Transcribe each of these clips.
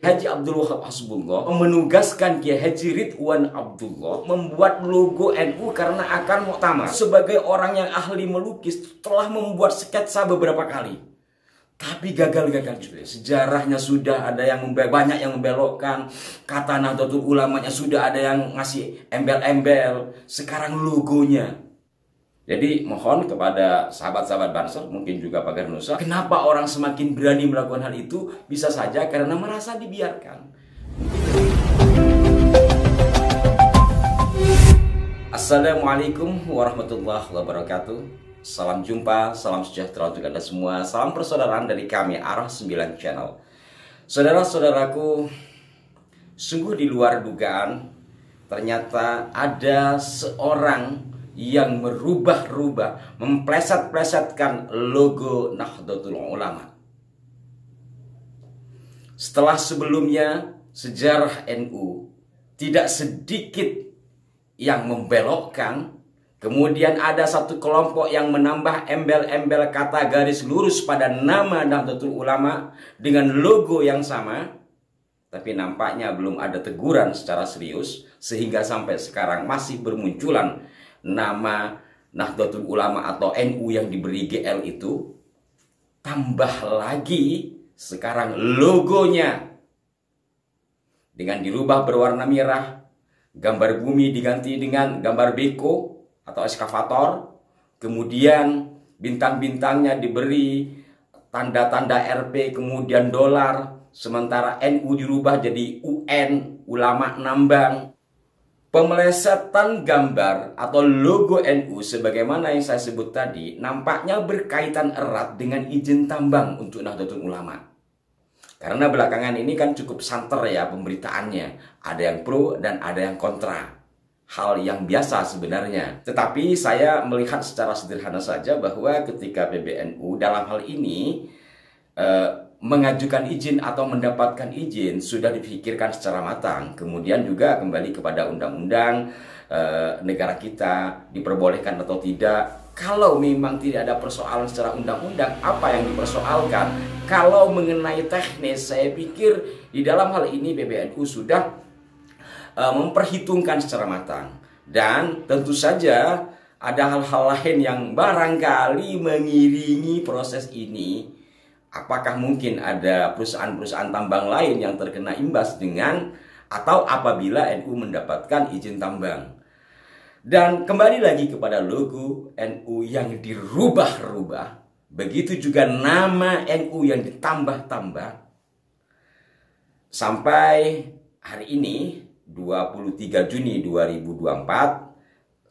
Haji Abdul Wahab Hasbullah menugaskan Kiai Haji Ridwan Abdullah membuat logo NU karena akan muktamar. Sebagai orang yang ahli melukis telah membuat sketsa beberapa kali, tapi gagal-gagal juga. Sejarahnya sudah ada yang banyak yang membelokkan, kata Nahdlatul Ulamanya sudah ada yang ngasih embel-embel, sekarang logonya. Jadi mohon kepada sahabat-sahabat Banser, mungkin juga Pagar Nusa, kenapa orang semakin berani melakukan hal itu? Bisa saja karena merasa dibiarkan. Assalamualaikum warahmatullahi wabarakatuh. Salam jumpa, salam sejahtera untuk Anda semua. Salam persaudaraan dari kami, Arah 9 Channel. Saudara-saudaraku, sungguh di luar dugaan, ternyata ada seorang yang merubah-rubah, mempleset-plesetkan logo Nahdlatul Ulama. Setelah sebelumnya sejarah NU tidak sedikit yang membelokkan, kemudian ada satu kelompok yang menambah embel-embel kata garis lurus pada nama Nahdlatul Ulama dengan logo yang sama, tapi nampaknya belum ada teguran secara serius, sehingga sampai sekarang masih bermunculan nama Nahdlatul Ulama atau NU yang diberi GL itu. Tambah lagi sekarang logonya dengan dirubah berwarna merah, gambar bumi diganti dengan gambar beko atau eskavator, kemudian bintang-bintangnya diberi tanda-tanda RP, kemudian dolar, sementara NU dirubah jadi UN, Ulama Nambang. Pemelesetan gambar atau logo NU sebagaimana yang saya sebut tadi nampaknya berkaitan erat dengan izin tambang untuk Nahdlatul Ulama. Karena belakangan ini kan cukup santer ya pemberitaannya. Ada yang pro dan ada yang kontra. Hal yang biasa sebenarnya. Tetapi saya melihat secara sederhana saja bahwa ketika PBNU dalam hal ini mengajukan izin atau mendapatkan izin sudah dipikirkan secara matang. Kemudian juga kembali kepada undang-undang negara kita, diperbolehkan atau tidak. Kalau memang tidak ada persoalan secara undang-undang, apa yang dipersoalkan? Kalau mengenai teknis, saya pikir di dalam hal ini PBNU sudah memperhitungkan secara matang. Dan tentu saja ada hal-hal lain yang barangkali mengiringi proses ini. Apakah mungkin ada perusahaan-perusahaan tambang lain yang terkena imbas dengan atau apabila NU mendapatkan izin tambang? Dan kembali lagi kepada logo NU yang dirubah-rubah, begitu juga nama NU yang ditambah-tambah. Sampai hari ini 23 Juni 2024,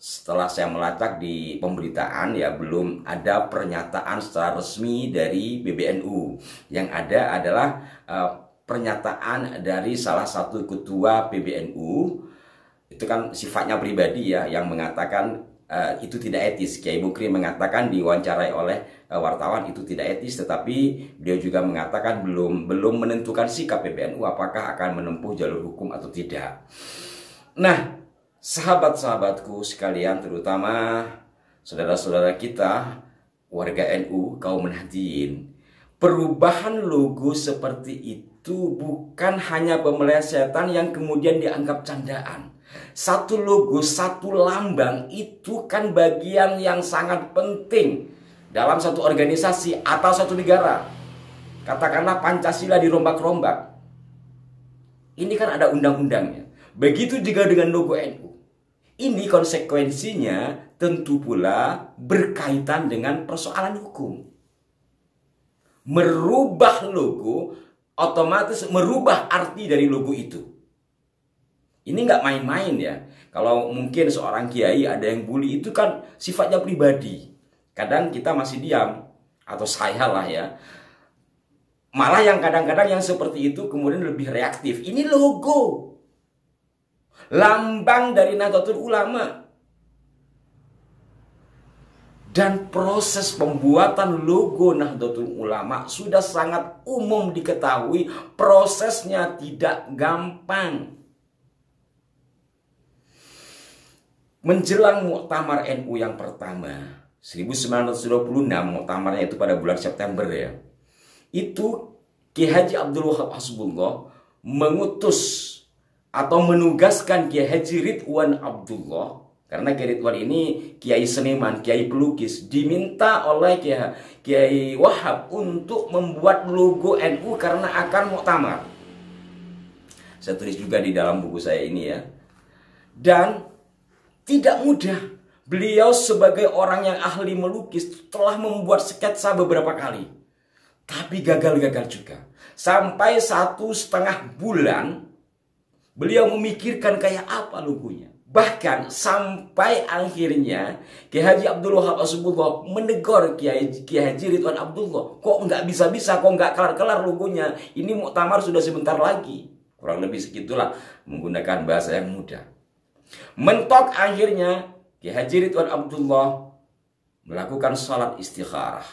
setelah saya melacak di pemberitaan ya belum ada pernyataan secara resmi dari PBNU. Yang ada adalah pernyataan dari salah satu ketua PBNU. Itu kan sifatnya pribadi ya, yang mengatakan itu tidak etis. Kiai Mukri mengatakan diwawancarai oleh wartawan itu tidak etis, tetapi beliau juga mengatakan belum menentukan sikap PBNU apakah akan menempuh jalur hukum atau tidak. Nah, sahabat-sahabatku sekalian, terutama saudara-saudara kita, warga NU, kaum Nahdliyin, perubahan logo seperti itu bukan hanya pemelesetan yang kemudian dianggap candaan. Satu logo, satu lambang itu kan bagian yang sangat penting dalam satu organisasi atau satu negara. Katakanlah Pancasila dirombak-rombak. Ini kan ada undang-undangnya. Begitu juga dengan logo NU. Ini konsekuensinya tentu pula berkaitan dengan persoalan hukum. Merubah logo otomatis merubah arti dari logo itu. Ini nggak main-main ya. Kalau mungkin seorang kiai ada yang bully, itu kan sifatnya pribadi. Kadang kita masih diam, atau saya lah ya. Malah yang kadang-kadang yang seperti itu kemudian lebih reaktif. Ini logo, lambang dari Nahdlatul Ulama. Dan proses pembuatan logo Nahdlatul Ulama sudah sangat umum diketahui, prosesnya tidak gampang. Menjelang muktamar NU yang pertama 1926, muktamarnya itu pada bulan September ya, itu Kiai Haji Abdul Wahab Hasbullah mengutus atau menugaskan Kiai Haji Ridwan Abdullah, karena Kiai Ridwan ini kiai seniman, kiai pelukis, diminta oleh Kiai Wahab untuk membuat logo NU karena akan muktamar. Saya tulis juga di dalam buku saya ini ya. Dan tidak mudah. Beliau sebagai orang yang ahli melukis telah membuat sketsa beberapa kali. Tapi gagal-gagal juga. Sampai 1,5 bulan beliau memikirkan kayak apa logonya. Bahkan sampai akhirnya Kiai Haji Abdul Wahab Asbullah menegur Kiai Haji Ridwan Abdullah. Kok nggak bisa-bisa, kok nggak kelar-kelar logonya. Ini muktamar sudah sebentar lagi. Kurang lebih segitulah, menggunakan bahasa yang mudah. Mentok akhirnya Kiai Haji Ridwan Abdullah melakukan salat istikharah.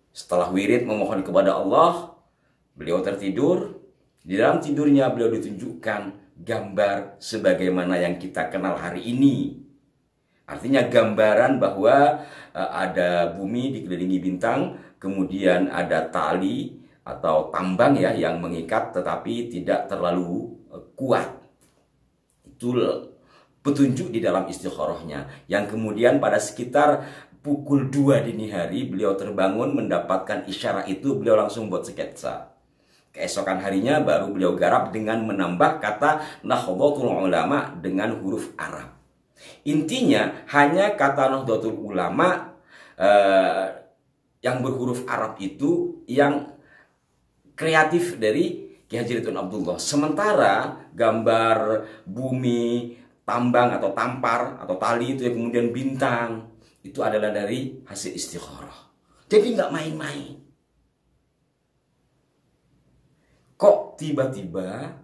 Setelah wirid memohon kepada Allah, beliau tertidur. Di dalam tidurnya beliau ditunjukkan gambar sebagaimana yang kita kenal hari ini. Artinya gambaran bahwa ada bumi dikelilingi bintang, kemudian ada tali atau tambang ya yang mengikat tetapi tidak terlalu kuat. Itu petunjuk di dalam istikharahnya, yang kemudian pada sekitar pukul 2 dini hari beliau terbangun mendapatkan isyarat itu, beliau langsung buat sketsa. Keesokan harinya baru beliau garap dengan menambah kata Nahdlatul Ulama dengan huruf Arab. Intinya hanya kata Nahdlatul Ulama yang berhuruf Arab itu yang kreatif dari Kiai Haji Ridwan Abdullah. Sementara gambar bumi, tambang atau tampar atau tali itu yang kemudian bintang, itu adalah dari hasil istikharah. Jadi nggak main-main. Kok tiba-tiba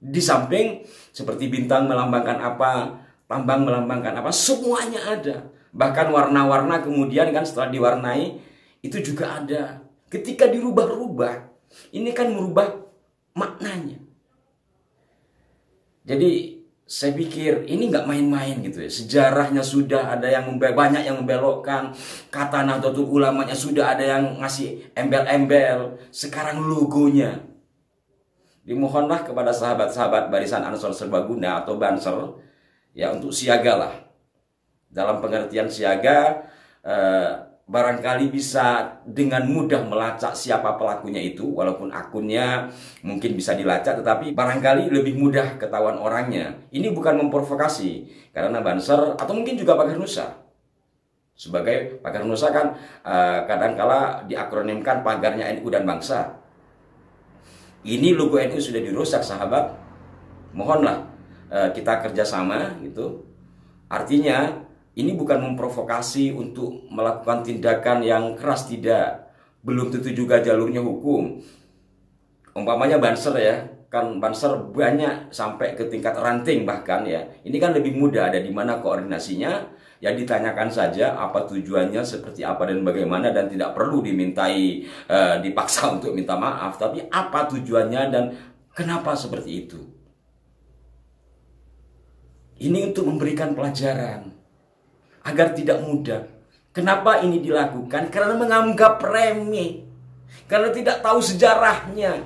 di samping seperti bintang melambangkan apa, tambang melambangkan apa, semuanya ada. Bahkan warna-warna kemudian kan setelah diwarnai itu juga ada. Ketika dirubah-rubah, ini kan merubah maknanya. Jadi saya pikir ini nggak main-main gitu ya. Sejarahnya sudah ada yang banyak yang membelokkan. Kata Nahdlatul Ulamanya sudah ada yang ngasih embel-embel. Sekarang logonya. Dimohonlah kepada sahabat-sahabat Barisan Ansor Serbaguna atau Banser ya untuk siagalah. Dalam pengertian siaga, barangkali bisa dengan mudah melacak siapa pelakunya itu, walaupun akunnya mungkin bisa dilacak, tetapi barangkali lebih mudah ketahuan orangnya. Ini bukan memprovokasi, karena Banser atau mungkin juga Pagar Nusa. Sebagai Pagar Nusa kan kadangkala diakronimkan pagarnya NU dan bangsa. Ini logo NU sudah dirusak, sahabat. Mohonlah kita kerjasama gitu. Artinya ini bukan memprovokasi untuk melakukan tindakan yang keras, tidak. Belum tentu juga jalurnya hukum. Umpamanya Banser ya, kan Banser banyak sampai ke tingkat ranting bahkan ya. Ini kan lebih mudah, ada di mana koordinasinya. Ya ditanyakan saja apa tujuannya, seperti apa dan bagaimana, dan tidak perlu dimintai dipaksa untuk minta maaf, tapi apa tujuannya dan kenapa seperti itu. Ini untuk memberikan pelajaran agar tidak mudah. Kenapa ini dilakukan? Karena menganggap remeh, karena tidak tahu sejarahnya.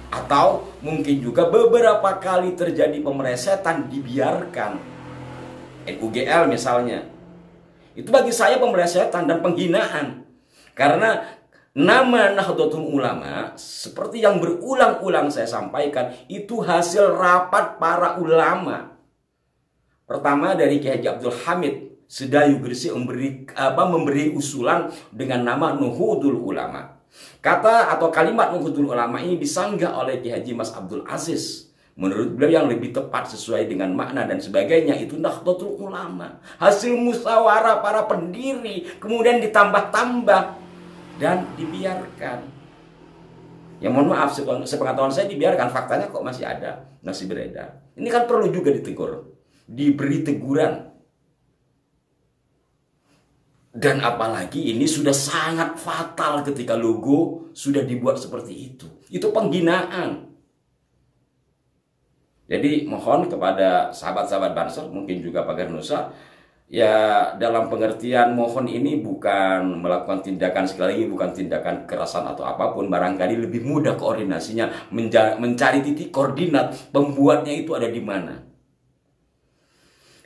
Atau mungkin juga beberapa kali terjadi pemelesetan dibiarkan. NUGL misalnya, itu bagi saya pemelesetan dan penghinaan. Karena nama Nahdlatul Ulama, seperti yang berulang-ulang saya sampaikan, itu hasil rapat para ulama. Pertama dari Kiai Haji Abdul Hamid Sedayu Gresik memberi usulan dengan nama Nuhudul Ulama. Kata atau kalimat Nuhudul Ulama ini disanggah oleh Kiai Haji Mas Abdul Aziz. Menurut beliau yang lebih tepat sesuai dengan makna dan sebagainya itu Nahdlatul Ulama. Hasil musyawarah para pendiri, kemudian ditambah-tambah dan dibiarkan. Ya mohon maaf, sepengetahuan saya dibiarkan, faktanya kok masih ada, masih beredar. Ini kan perlu juga ditegur, diberi teguran. Dan apalagi ini sudah sangat fatal ketika logo sudah dibuat seperti itu. Itu penghinaan. Jadi mohon kepada sahabat-sahabat Banser, mungkin juga Pagar Nusa, Ya, dalam pengertian mohon ini bukan melakukan tindakan, sekali lagi bukan tindakan kekerasan atau apapun. Barangkali lebih mudah koordinasinya, mencari titik koordinat pembuatnya itu ada di mana.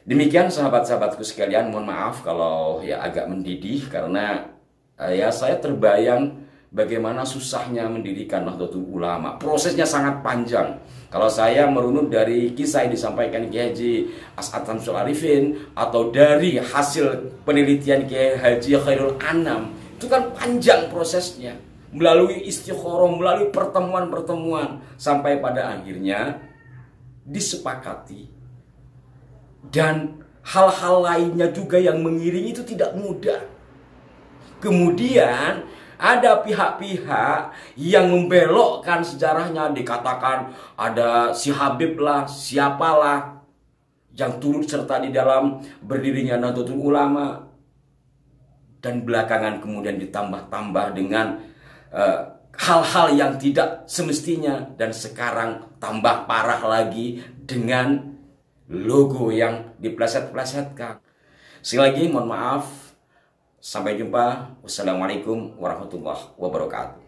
Demikian sahabat-sahabatku sekalian, mohon maaf kalau ya agak mendidih karena ya saya terbayang bagaimana susahnya mendirikan Nahdlatul Ulama. Prosesnya sangat panjang. Kalau saya merunut dari kisah yang disampaikan Kiai Haji As'ad Syamsul Arifin atau dari hasil penelitian Kiai Haji Khairul Anam, itu kan panjang prosesnya. Melalui istikharah, melalui pertemuan-pertemuan sampai pada akhirnya disepakati. Dan hal-hal lainnya juga yang mengiringi itu tidak mudah. Kemudian ada pihak-pihak yang membelokkan sejarahnya, dikatakan ada si Habib lah, siapalah yang turut serta di dalam berdirinya Nahdlatul Ulama, dan belakangan kemudian ditambah-tambah dengan hal-hal yang tidak semestinya, dan sekarang tambah parah lagi dengan logo yang dipleset-plesetkan. Sekali lagi mohon maaf. Sampai jumpa. Wassalamualaikum warahmatullahi wabarakatuh.